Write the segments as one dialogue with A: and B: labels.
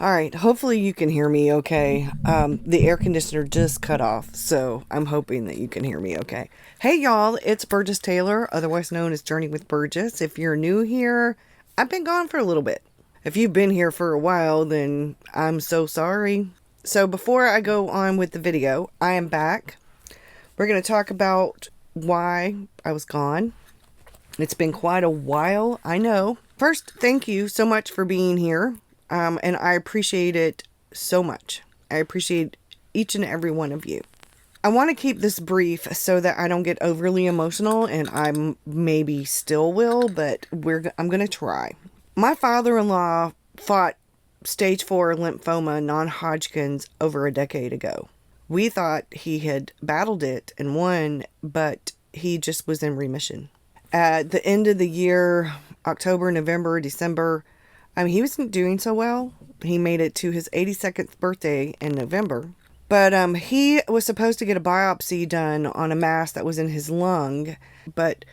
A: Alright, hopefully you can hear me okay. The air conditioner just cut off, so I'm hoping that you can hear me okay. Hey y'all, it's Burgess Taylor, otherwise known as Journey with Burgess. If you're new here, I've been gone for a little bit. If you've been here for a while, then I'm so sorry. So before I go on with the video, I am back. We're going to talk about why I was gone. It's been quite a while, I know. First, thank you so much for being here. And I appreciate it so much. I appreciate each and every one of you. I want to keep this brief so that I don't get overly emotional, and I maybe still will, but I'm going to try. My father-in-law fought stage 4 lymphoma non-Hodgkin's over a decade ago. We thought he had battled it and won, but he just was in remission. At the end of the year, October, November, December, he wasn't doing so well. He made it to his 82nd birthday in November. But he was supposed to get a biopsy done on a mass that was in his lung. But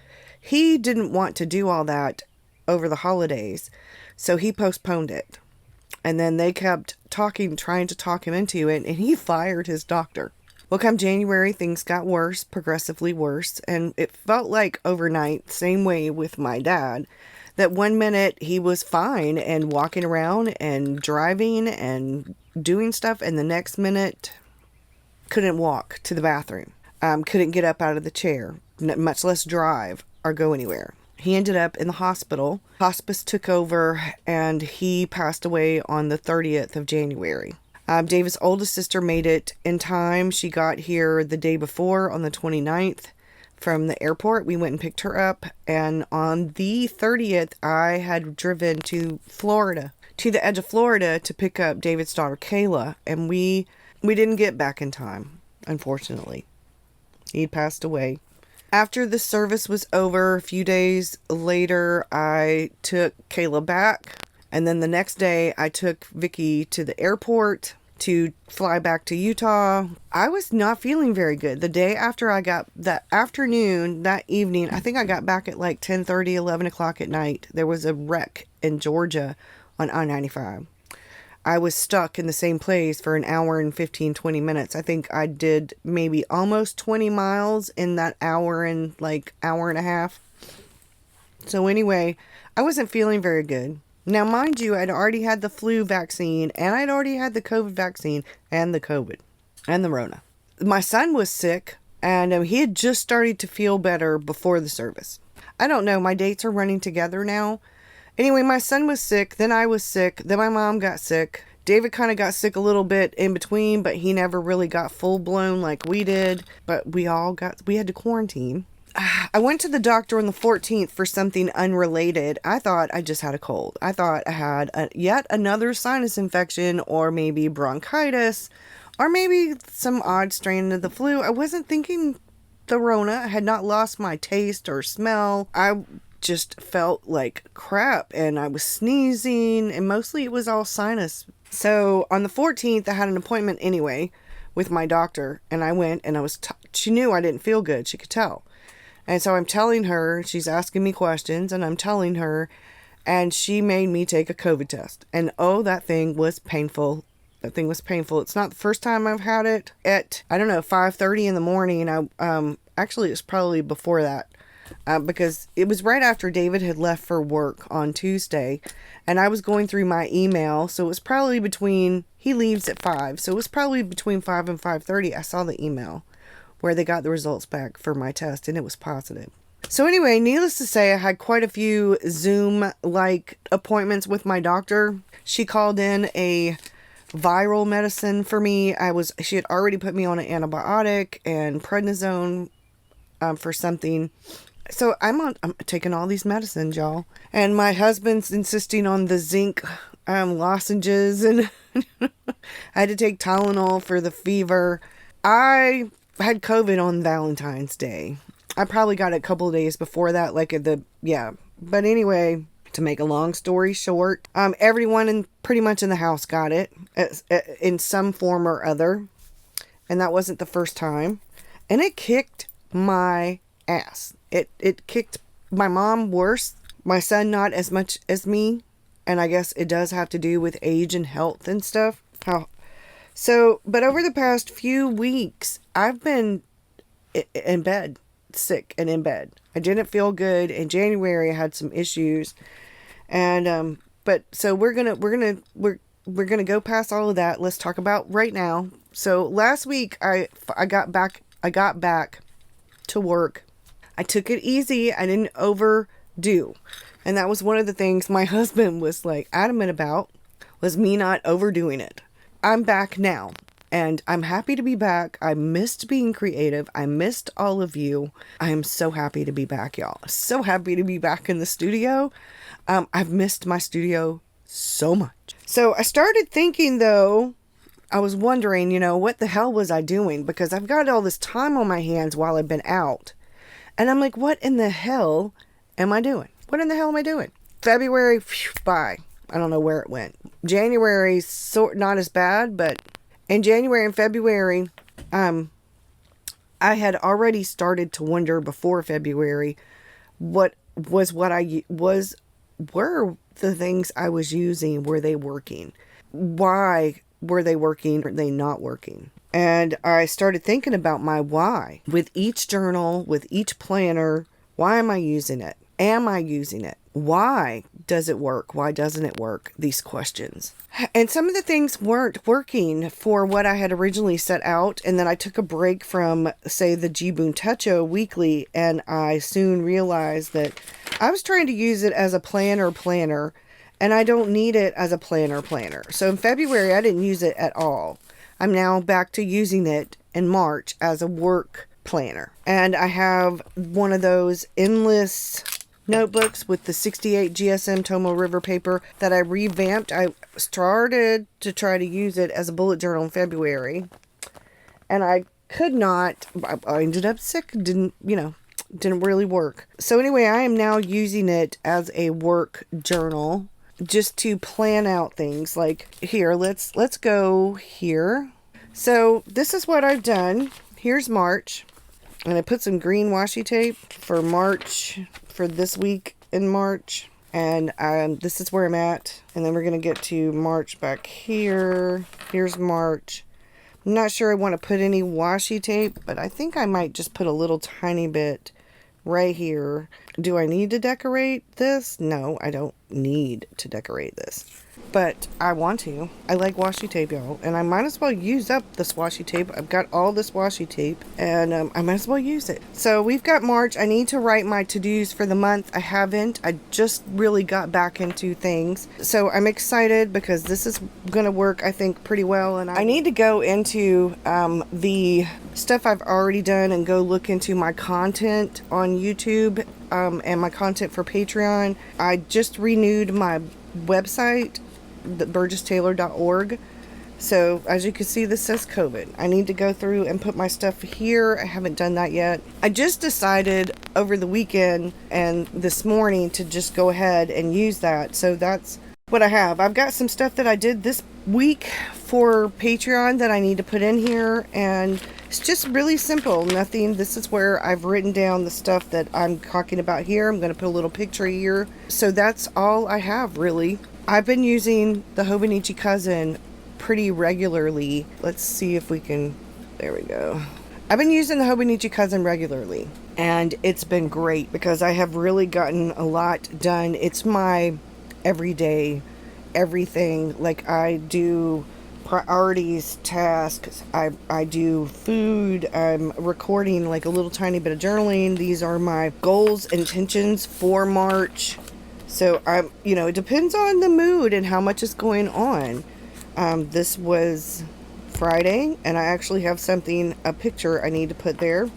A: he didn't want to do all that over the holidays. So he postponed it. And then they kept trying to talk him into it. And he fired his doctor. Well, come January, things got worse, progressively worse. And it felt like overnight, same way with my dad, that one minute he was fine and walking around and driving and doing stuff, and the next minute couldn't walk to the bathroom, couldn't get up out of the chair, much less drive or go anywhere. He ended up in the hospital. Hospice took over, and he passed away on the 30th of January. David's oldest sister made it in time. She got here the day before on the 29th. From the airport. We went and picked her up, and on the 30th I had driven to Florida, to the edge of Florida, to pick up David's daughter Kayla, and we didn't get back in time, unfortunately. He passed away. After the service was over, a few days later, I took Kayla back, and then the next day I took Vicky to the airport to fly back to Utah. I was not feeling very good. The day after that evening, I think I got back at like 10:30, 11 o'clock at night. There was a wreck in Georgia on I-95. I was stuck in the same place for an hour and 15, 20 minutes. I think I did maybe almost 20 miles in that hour and hour and a half. So anyway, I wasn't feeling very good. Now, mind you, I'd already had the flu vaccine, and I'd already had the COVID vaccine, and the COVID, and the Rona. My son was sick, and he had just started to feel better before the service. I don't know, my dates are running together now. Anyway, my son was sick, then I was sick, then my mom got sick. David kind of got sick a little bit in between, but he never really got full-blown like we did. But we had to quarantine. I went to the doctor on the 14th for something unrelated. I thought I just had a cold. I thought I had yet another sinus infection, or maybe bronchitis, or maybe some odd strain of the flu. I wasn't thinking the Rona. I had not lost my taste or smell. I just felt like crap, and I was sneezing, and mostly it was all sinus. So on the 14th, I had an appointment anyway with my doctor, and I went, and she knew I didn't feel good. She could tell. And so I'm telling her, she's asking me questions, and I'm telling her, and she made me take a COVID test. And oh, that thing was painful. That thing was painful. It's not the first time I've had it. At, 5:30 in the morning. Actually, it was probably before that. Because it was right after David had left for work on Tuesday. And I was going through my email. So it was probably he leaves at 5. So it was probably between 5 and 5:30. I saw the email where they got the results back for my test, and it was positive. So anyway, needless to say, I had quite a few Zoom-like appointments with my doctor. She called in a viral medicine for me. She had already put me on an antibiotic and prednisone for something. So I'm taking all these medicines, y'all. And my husband's insisting on the zinc lozenges, and I had to take Tylenol for the fever. I had COVID on Valentine's Day. I probably got it a couple of days before that, But anyway, to make a long story short, everyone pretty much in the house got it in some form or other. And that wasn't the first time. And it kicked my ass. It kicked my mom worse. My son not as much as me. And I guess it does have to do with age and health and stuff. But over the past few weeks, I've been in bed, sick and in bed. I didn't feel good. In January, I had some issues. And, but so we're gonna go past all of that. Let's talk about right now. So last week, I got back to work. I took it easy. I didn't overdo. And that was one of the things my husband was like adamant about, was me not overdoing it. I'm back now, and I'm happy to be back. I missed being creative. I missed all of you. I am so happy to be back, y'all. So happy to be back in the studio. I've missed my studio so much. So I started thinking, though, I was wondering, what the hell was I doing? Because I've got all this time on my hands while I've been out. And I'm like, what in the hell am I doing? What in the hell am I doing? February, bye. I don't know where it went. January, not as bad, but in January and February, I had already started to wonder before February, were the things I was using, were they working? Why were they working? Were they not working? And I started thinking about my why. With each journal, with each planner, why am I using it? Am I using it? Why does it work? Why doesn't it work? These questions. And some of the things weren't working for what I had originally set out. And then I took a break from, say, the Jibun Techo weekly. And I soon realized that I was trying to use it as a planner. And I don't need it as a planner. So in February, I didn't use it at all. I'm now back to using it in March as a work planner. And I have one of those endless notebooks with the 68 GSM Tomo River paper that I revamped. I started to try to use it as a bullet journal in February, and I could not. I ended up sick. Didn't really work. So anyway, I am now using it as a work journal just to plan out things. Like here, let's go here. So this is what I've done. Here's March, and I put some green washi tape for March, for this week in March, and this is where I'm at. And then we're gonna get to March back here. Here's March. I'm not sure I want to put any washi tape, but I think I might just put a little tiny bit right here. Do I need to decorate this? No, I don't need to decorate this, but I want to. I like washi tape, y'all, and I might as well use up this washi tape. I've got all this washi tape, and I might as well use it. So we've got March. I need to write my to-dos for the month. I haven't. I just really got back into things. So I'm excited because this is going to work, I think, pretty well. And I need to go into the stuff I've already done and go look into my content on YouTube and my content for Patreon. I just renewed my website, burgesstaylor.org. So as you can see, this says COVID. I need to go through and put my stuff here. I haven't done that yet. I just decided over the weekend and this morning to just go ahead and use that. So that's what I have. I've got some stuff that I did this week for Patreon that I need to put in here, and it's just really simple. Nothing. This is where I've written down the stuff that I'm talking about here. I'm going to put a little picture here. So that's all I have, really. I've been using the Hobonichi Cousin pretty regularly. Let's see if we can, there we go. I've been using the Hobonichi Cousin regularly, and it's been great because I have really gotten a lot done. It's my everyday everything. Like, I do priorities, tasks, I do food, I'm recording like a little tiny bit of journaling. These are my goals, intentions for March. So it depends on the mood and how much is going on. This was Friday, and I actually have a picture I need to put there.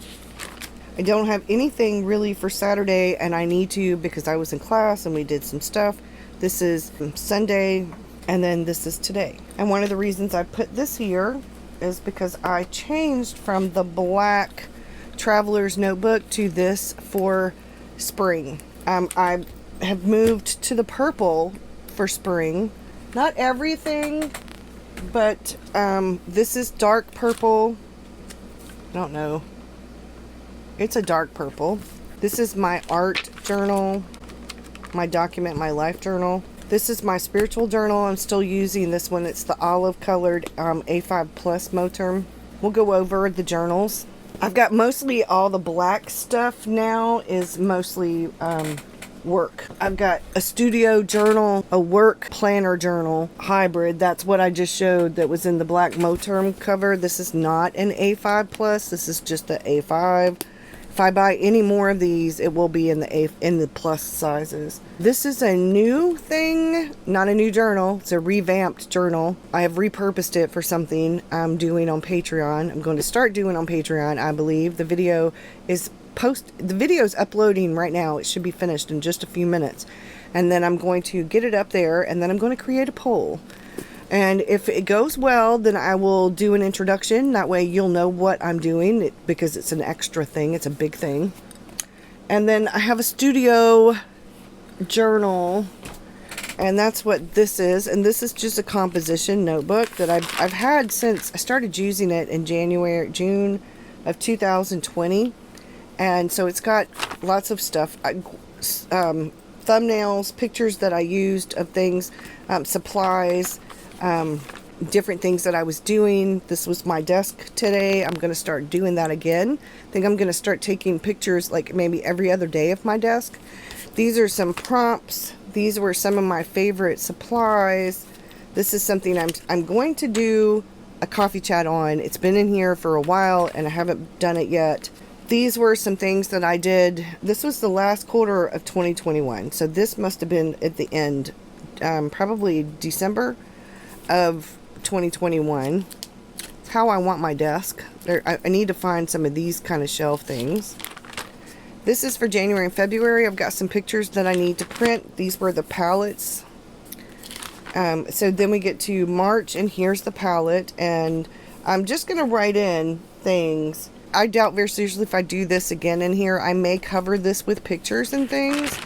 A: I don't have anything really for Saturday, and I need to because I was in class and we did some stuff. This is Sunday, and then this is today. And one of the reasons I put this here is because I changed from the black traveler's notebook to this for spring. I have moved to the purple for spring. Not everything, but this is dark purple. I don't know. It's a dark purple. This is my art journal, my document, my life journal. This is my spiritual journal. I'm still using this one. It's the olive colored A5 Plus Moterm. We'll go over the journals. I've got mostly all the black stuff now is mostly work. I've got a studio journal, a work planner journal hybrid. That's what I just showed that was in the black Moterm cover. This is not an A5 Plus. This is just the A5. If I buy any more of these, it will be in the plus sizes. This is a new thing, not a new journal. It's a revamped journal. I have repurposed it for something I'm doing on Patreon. I'm going to start doing on Patreon, I believe. The video is uploading right now. It should be finished in just a few minutes. And then I'm going to get it up there, and then I'm going to create a poll. And if it goes well, then I will do an introduction. That way you'll know what I'm doing because it's an extra thing. It's a big thing. And then I have a studio journal, and that's what this is. And this is just a composition notebook that I've had since I started using it in June of 2020. And so it's got lots of stuff. Thumbnails, pictures that I used of things, supplies, different things that I was doing. This was my desk today. I'm going to start doing that again. I think I'm going to start taking pictures like maybe every other day of my desk. These are some prompts. These were some of my favorite supplies. This is something I'm going to do a coffee chat on. It's been in here for a while and I haven't done it yet. These were some things that I did. This was the last quarter of 2021. So this must have been at the end, probably December of 2021. It's how I want my desk. I need to find some of these kind of shelf things. This is for January and February. I've got some pictures that I need to print. These were the palettes. So then we get to March, and here's the palette. And I'm just going to write in things. I doubt very seriously if I do this again in here. I may cover this with pictures and things.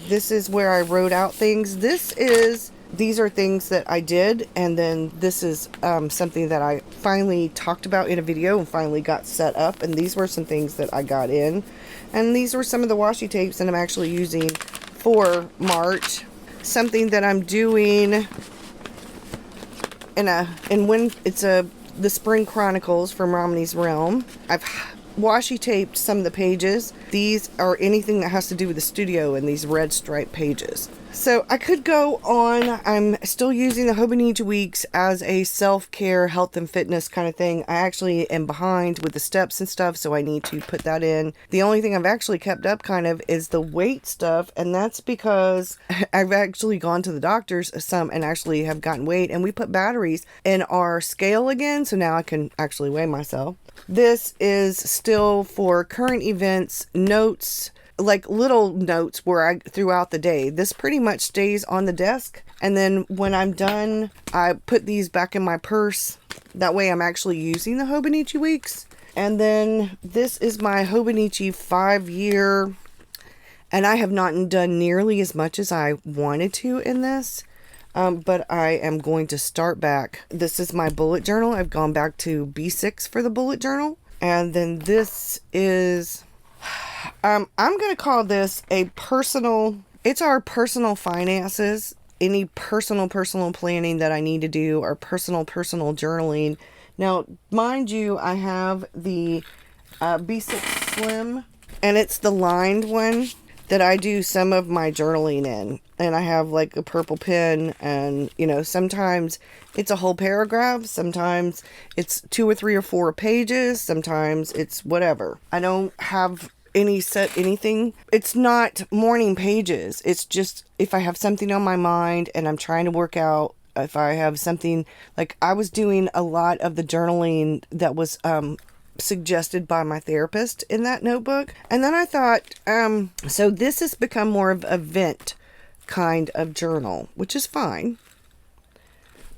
A: This is where I wrote out things. These are things that I did, and then this is something that I finally talked about in a video and finally got set up, and these were some things that I got in. And these were some of the washi tapes that I'm actually using for March. Something that I'm doing the Spring Chronicles from Romney's Realm. I've washi taped some of the pages. These are anything that has to do with the studio and these red stripe pages. So I could go on. I'm still using the Hobonichi Weeks as a self-care, health and fitness kind of thing. I actually am behind with the steps and stuff, so I need to put that in. The only thing I've actually kept up kind of is the weight stuff, and that's because I've actually gone to the doctors some and actually have gotten weight, and we put batteries in our scale again, so now I can actually weigh myself. This is still for current events, notes, like little notes where I throughout the day. This pretty much stays on the desk, and then when I'm done, I put these back in my purse. That way I'm actually using the Hobonichi Weeks. And then this is my Hobonichi 5-year, and I have not done nearly as much as I wanted to in this. But I am going to start back. This is my bullet journal. I've gone back to B6 for the bullet journal. And then this is, I'm going to call this it's our personal finances. Any personal planning that I need to do, or personal journaling. Now, mind you, I have the B6 Slim, and it's the lined one that I do some of my journaling in. And I have like a purple pen, and sometimes it's a whole paragraph, sometimes it's 2 or 3 or 4 pages, sometimes it's whatever. I don't have anything. It's not morning pages. It's just if I have something on my mind and I'm trying to work out, if I have something, like I was doing a lot of the journaling that was suggested by my therapist in that notebook. And then I thought, so this has become more of a vent kind of journal, which is fine.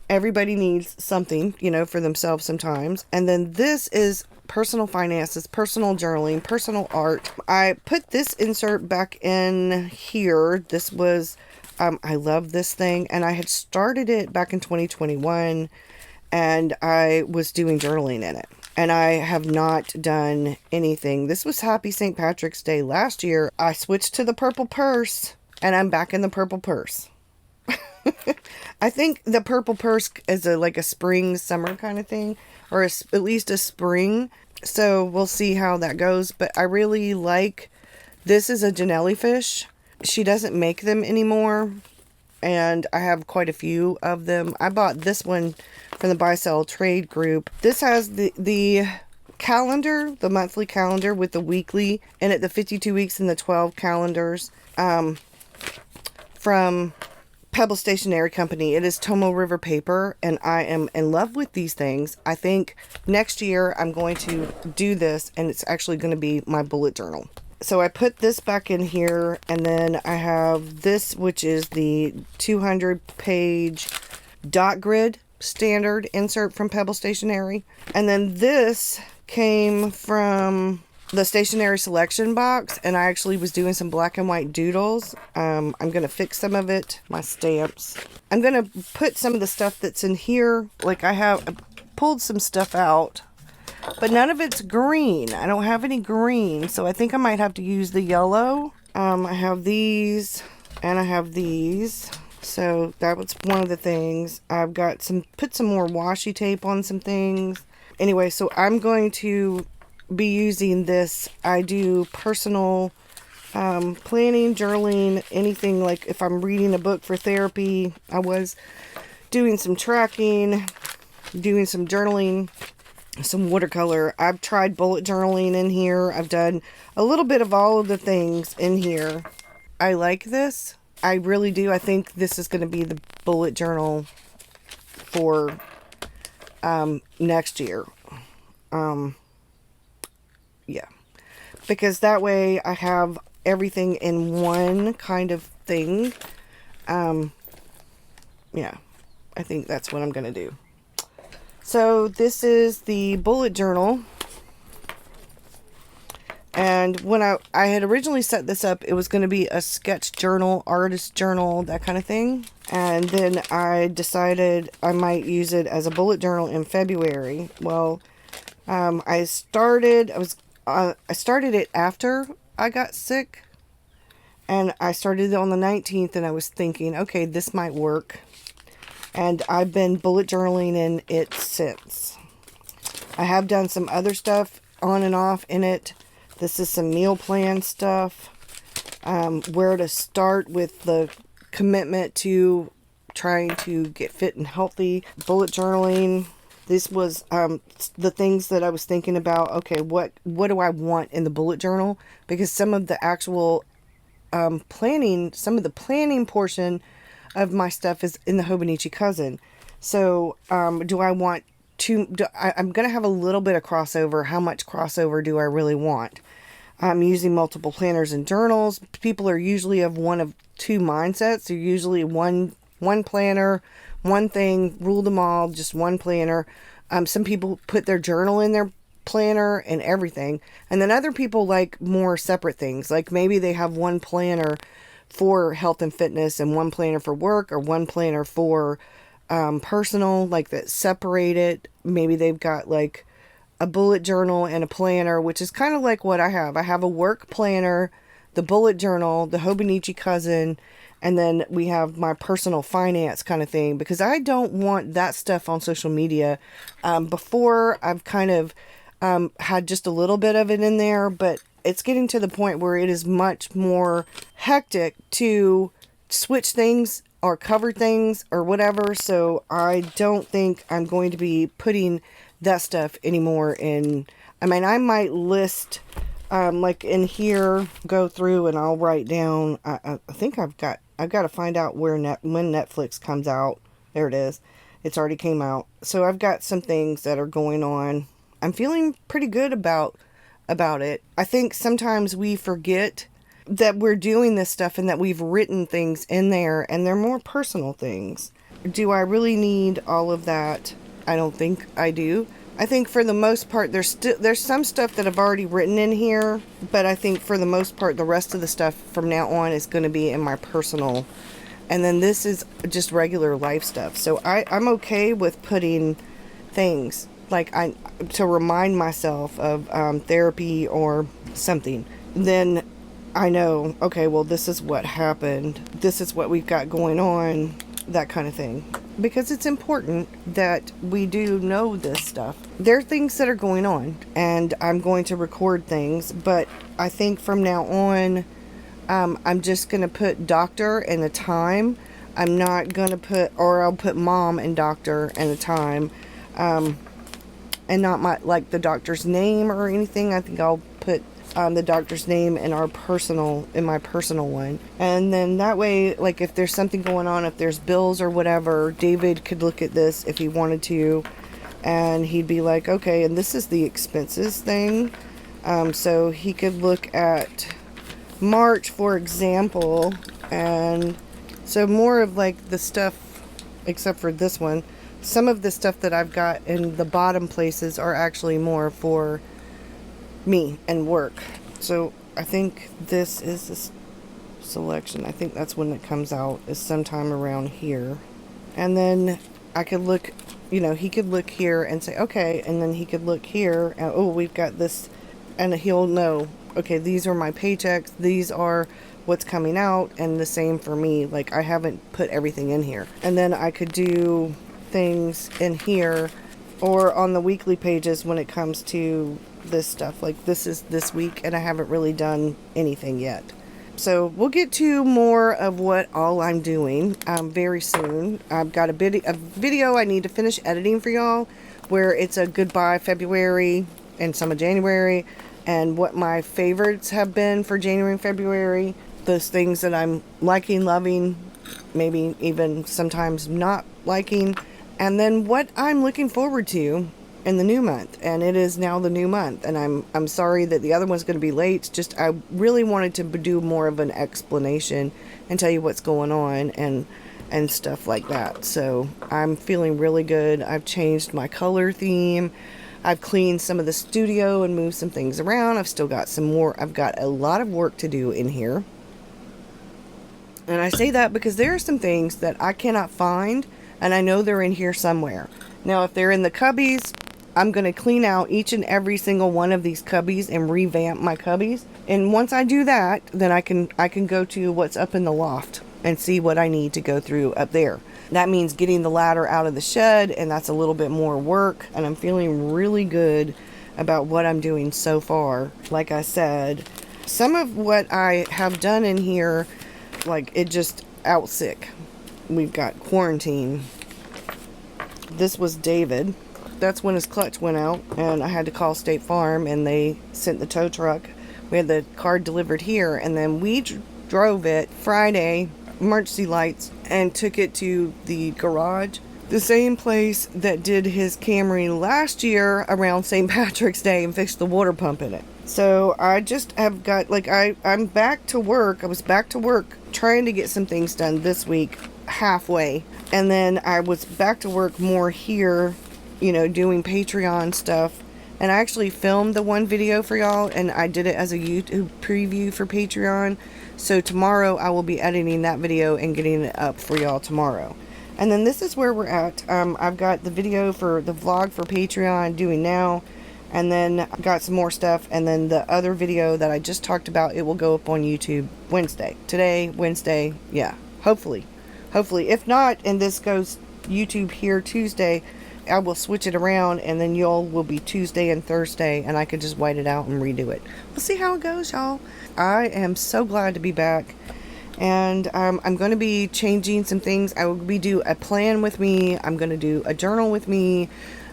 A: Everybody needs something, for themselves sometimes. And then this is personal finances, personal journaling, personal art. I put this insert back in here. This was, I love this thing, and I had started it back in 2021, and I was doing journaling in it. And I have not done anything. This was Happy St. Patrick's Day last year. I switched to the purple purse, and I'm back in the purple purse. I think the purple purse is like a spring summer kind of thing, or at least a spring. So we'll see how that goes. But I really like, this is a Janelli fish. She doesn't make them anymore, and I have quite a few of them. I bought this one from the buy sell trade group. This has the calendar, the monthly calendar with the weekly, and the 52 weeks and the 12 calendars from Pebble Stationery Company. It is Tomo River paper, and I am in love with these things. I think next year I'm going to do this, and it's actually going to be my bullet journal. So I put this back in here, and then I have this, which is the 200 page dot grid standard insert from Pebble Stationery. And then this came from the stationery selection box, and I actually was doing some black and white doodles. I'm going to fix some of it, my stamps. I'm going to put some of the stuff that's in here. Like I pulled some stuff out, but none of it's green. I don't have any green, so I think I might have to use the yellow. I have these, and I have these. So that was one of the things. I've got put some more washi tape on some things. Anyway, so I'm going to be using this. I do personal planning, journaling, anything. Like if I'm reading a book for therapy, I was doing some tracking, doing some journaling, some watercolor. I've tried bullet journaling in here. I've done a little bit of all of the things in here. I like this. I really do. I think this is going to be the bullet journal for next year. Yeah, because that way I have everything in one kind of thing. Yeah, I think that's what I'm going to do. So this is the bullet journal. And when I had originally set this up, it was going to be a sketch journal, artist journal, that kind of thing. And then I decided I might use it as a bullet journal in February. Well, I started it after I got sick, and I started it on the 19th, and I was thinking, okay, this might work. And I've been bullet journaling in it since. I have done some other stuff on and off in it. This is some meal plan stuff, where to start with the commitment to trying to get fit and healthy, bullet journaling. This was the things that I was thinking about. Okay, what do I want in the bullet journal? Because some of the actual planning, some of the planning portion of my stuff is in the Hobonichi Cousin. So do I want to, I'm going to have a little bit of crossover. How much crossover do I really want? I'm using multiple planners and journals. People are usually of one of two mindsets. They're usually one planner, one thing, rule them all, just one planner. Some people put their journal in their planner and everything. And then other people like more separate things. Like maybe they have one planner for health and fitness and one planner for work, or one planner for personal, like that separated. Maybe they've got like a bullet journal and a planner, which is kind of like what I have. I have a work planner, the bullet journal, the Hobonichi Cousin, and then we have my personal finance kind of thing, because I don't want that stuff on social media. Before, I've kind of had just a little bit of it in there, but it's getting to the point where it is much more hectic to switch things or cover things or whatever. So I don't think I'm going to be putting that stuff anymore in. I mean, I might list like in here, go through and I'll write down. I think I've got to find out when Netflix comes out. There it is. It's already came out. So I've got some things that are going on. I'm feeling pretty good about it. I think sometimes we forget that we're doing this stuff and that we've written things in there, and they're more personal things. Do I really need all of that? I don't think I do. I think for the most part, there's some stuff that I've already written in here, but I think for the most part, the rest of the stuff from now on is going to be in my personal. And then this is just regular life stuff. So I'm okay with putting things like to remind myself of therapy or something. Then I know, okay, well, this is what happened. This is what we've got going on. that kind of thing, because it's important that we do know this stuff. There are things that are going on, and I'm going to record things, but I think from now on, I'm just going to put doctor and the time. I'm not going to put, or I'll put mom and doctor and the time, and not like the doctor's name or anything. I think I'll put the doctor's name in my personal one. And then that way, like if there's something going on, if there's bills or whatever, David could look at this if he wanted to, and he'd be like, okay, and this is the expenses thing. So he could look at March, for example, and so more of like the stuff, except for this one, some of the stuff that I've got in the bottom places are actually more for me and work. So I think this is this selection. I think that's when it comes out, is sometime around here. And then I could look, he could look here and say, okay, and then he could look here and, oh, we've got this, and he'll know, okay, these are my paychecks, these are what's coming out, and the same for me. Like, I haven't put everything in here. And then I could do things in here or on the weekly pages when it comes to this stuff. Like, this is this week, and I haven't really done anything yet. So we'll get to more of what all I'm doing very soon. I've got a video I need to finish editing for y'all, where it's a goodbye February and some of January, and what my favorites have been for January and February. Those things that I'm liking, loving, maybe even sometimes not liking, and then what I'm looking forward to in the new month. And it is now the new month, and I'm sorry that the other one's going to be late. Just I really wanted to do more of an explanation and tell you what's going on and stuff like that. So I'm feeling really good. I've changed my color theme. I've cleaned some of the studio and moved some things around. I've still got some more. I've got a lot of work to do in here. And I say that because there are some things that I cannot find, and I know they're in here somewhere. Now, if they're in the cubbies, I'm going to clean out each and every single one of these cubbies and revamp my cubbies. And once I do that, then I can go to what's up in the loft and see what I need to go through up there. That means getting the ladder out of the shed, and that's a little bit more work, and I'm feeling really good about what I'm doing so far. Like I said, some of what I have done in here, like, it just out sick. We've got quarantine. This was David. That's when his clutch went out, and I had to call State Farm, and they sent the tow truck. We had the car delivered here, and then we drove it Friday, emergency lights, and took it to the garage, the same place that did his Camry last year around St. Patrick's Day, and fixed the water pump in it. So I just have got, like, I'm back to work. I was back to work trying to get some things done this week, halfway, and then I was back to work more here, doing Patreon stuff. And I actually filmed the one video for y'all, and I did it as a YouTube preview for Patreon. So tomorrow I will be editing that video and getting it up for y'all tomorrow. And then this is where we're at. I've got the video for the vlog for Patreon doing now. And then I got some more stuff. And then the other video that I just talked about, it will go up on YouTube Wednesday. Today, Wednesday, yeah. Hopefully. If not, and this goes YouTube here Tuesday, I will switch it around, and then y'all will be Tuesday and Thursday, and I could just white it out and redo it. We'll see how it goes, y'all. I am so glad to be back, and I'm going to be changing some things. I will do a plan with me. I'm going to do a journal with me.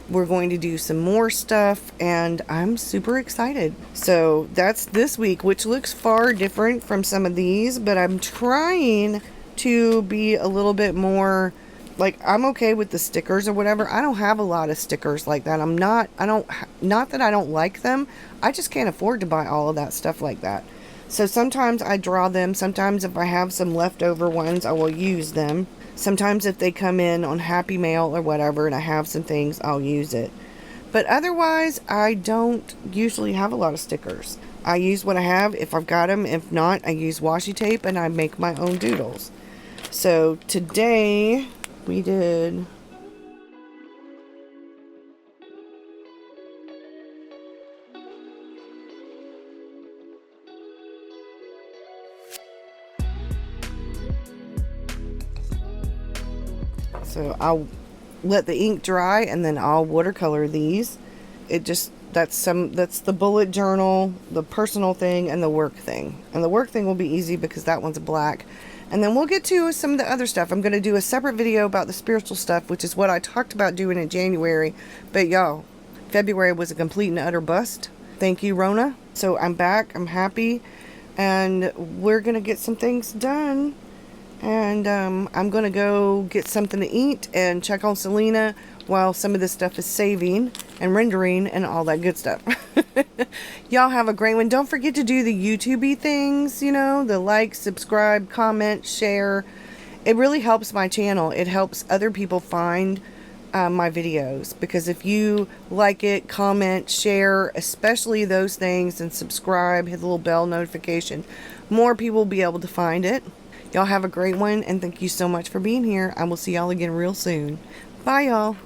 A: We're going to do some more stuff, and I'm super excited. So that's this week, which looks far different from some of these, but I'm trying to be a little bit more, like, I'm okay with the stickers or whatever. I don't have a lot of stickers like that. Not that I don't like them. I just can't afford to buy all of that stuff like that. So sometimes I draw them. Sometimes if I have some leftover ones, I will use them. Sometimes if they come in on Happy Mail or whatever and I have some things, I'll use it. But otherwise, I don't usually have a lot of stickers. I use what I have if I've got them. If not, I use washi tape and I make my own doodles. So today we did So I'll let the ink dry and then I'll watercolor these. That's the bullet journal, the personal thing, and the work thing. And the work thing will be easy because that one's black. And then we'll get to some of the other stuff. I'm going to do a separate video about the spiritual stuff, which is what I talked about doing in January. But y'all, February was a complete and utter bust. Thank you, Rona. So I'm back. I'm happy. And we're going to get some things done. And I'm going to go get something to eat and check on Selena while some of this stuff is saving and rendering and all that good stuff. Y'all have a great one. Don't forget to do the YouTube-y things, you know, the like, subscribe, comment, share. It really helps my channel. It helps other people find my videos, because if you like it, comment, share, especially those things, and subscribe, hit the little bell notification, more people will be able to find it. Y'all have a great one, and thank you so much for being here. I will see y'all again real soon. Bye, y'all.